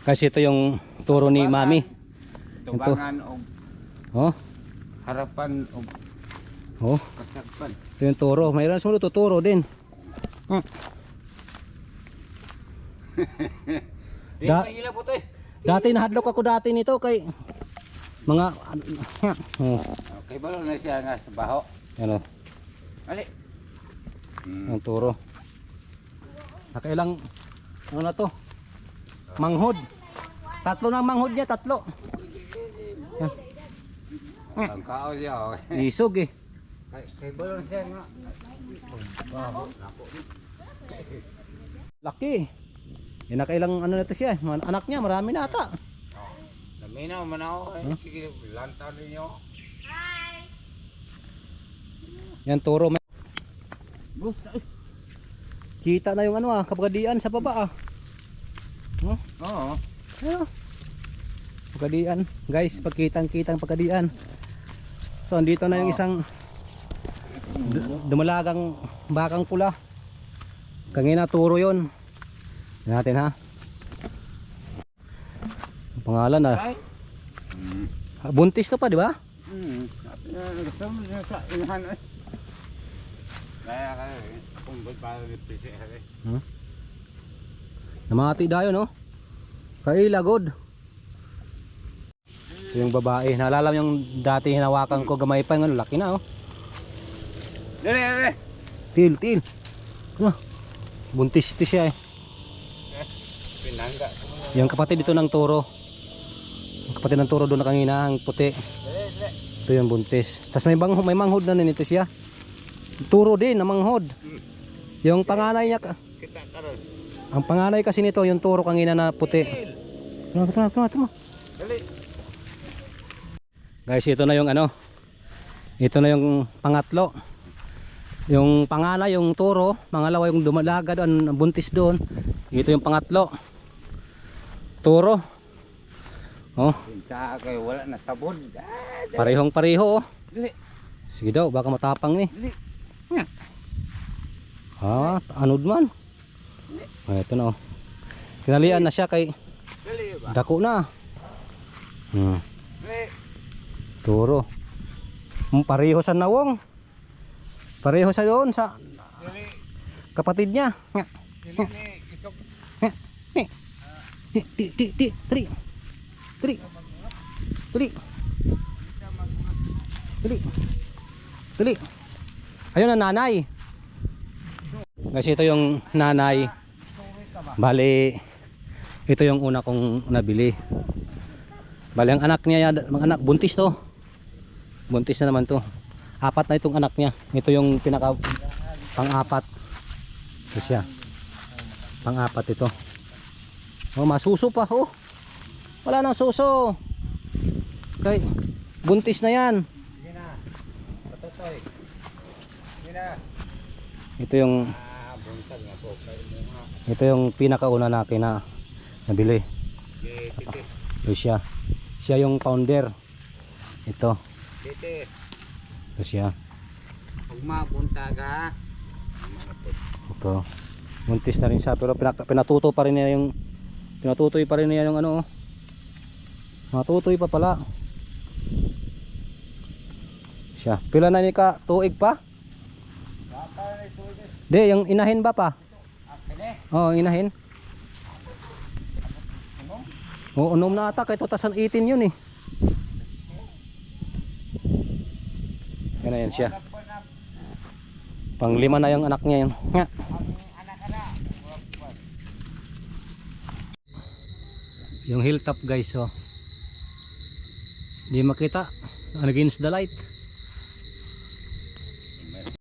Kasi ito yung turo ni Mami. Tubangan o Oh. harapan o Oh. kasagpan. Ito yung turo. Mayroon sa mulo turo din. Da- Mahila po to eh. Dati nahadlok ako dati nito kay mga oh, Okay, balo na siya nga sa baho. ano, Ali. ang turo. Nakailang ano na to? Manghod. Tatlo na ang manghod niya, tatlo. Yan. Ang kao siya. Isog eh. Kay balo na siya nga. Baho. Laki. Yan nakailang ano na to siya. Mga anak niya, marami na ata. Naminaw man ako eh. Sige, lantaw ninyo. Yan turo. Kita na yung ano kapagadian sa baba Oh. Oo. Ayun. Pagkadian, guys, pagkitang-kitang pagkadian. So andito na yung isang dumalagang bakang pula. Kangina turo 'yon. Natin ha. Ang pangalan buntis to pa, di ba? Gusto mo sa inahan eh. Kaya kung para dipisi eh. Namati dayo no. Kailagod. Ito yung babae. Naalala mo yung dati hinawakan ko gamay pa, ng laki na oh. Dali. Til. Ano? Buntis to siya eh. Pinangga. Yung kapatid dito ng turo. Yung kapatid ng turo doon na kanina, ang puti. Ito yung buntis. Tapos may manghod na nito siya. Turo din na manghod. Yung panganay niya, Kita karon. ang panganay kasi nito yung turo kanina na puti. Ito. Dali. Guys, ito na yung ano. Ito na yung pangatlo. Yung panganay yung turo, pangalawa yung dumalaga doon, buntis doon. Ito yung pangatlo. Turo. Oh, Pinta kay wala na sabon. parehong pareho oh. Dali. Sige daw, baka matapang ni. Dali. Anod man. Ito na oh. Kinalian na siya kay Dali ba? dako na. Dali. Turo. Pareho sa nawong. Pareho sa doon sa Dali. kapatid niya. Dili ni isok. Dali. Ayun ang nanay. Kasi ito yung nanay. Bali, ito yung una kong nabili. Bali, ang anak niya, mga anak, buntis to. Buntis na naman to. Apat na itong anak niya. Ito yung pinaka pang-apat. Ito siya. Pang-apat ito. Oh, masuso pa. Oh. Wala nang suso. Okay. Buntis na yan. Sige na. Patutoy. Sige na. Ito yung Buntag nga po. ito yung pinakauna natin na nabili. Titi. Ito siya. Siya yung founder. Ito. Titi. Ito siya. Pag mabuntag ha. Ito. Muntis na rin siya pero pinatuto pa rin niya yung pinatutoy pa rin niya yung ano. Matutoy pa pala. Siya. Pila na ni ka tuig pa? Di, yung inahin ba pa? Oo, inahin. Oo, unom na ata kay 2018 yun eh. Yan na yan siya. Panglima na yung anak niya yun. Nga. Yung hilltop guys oh. Di makita against the light.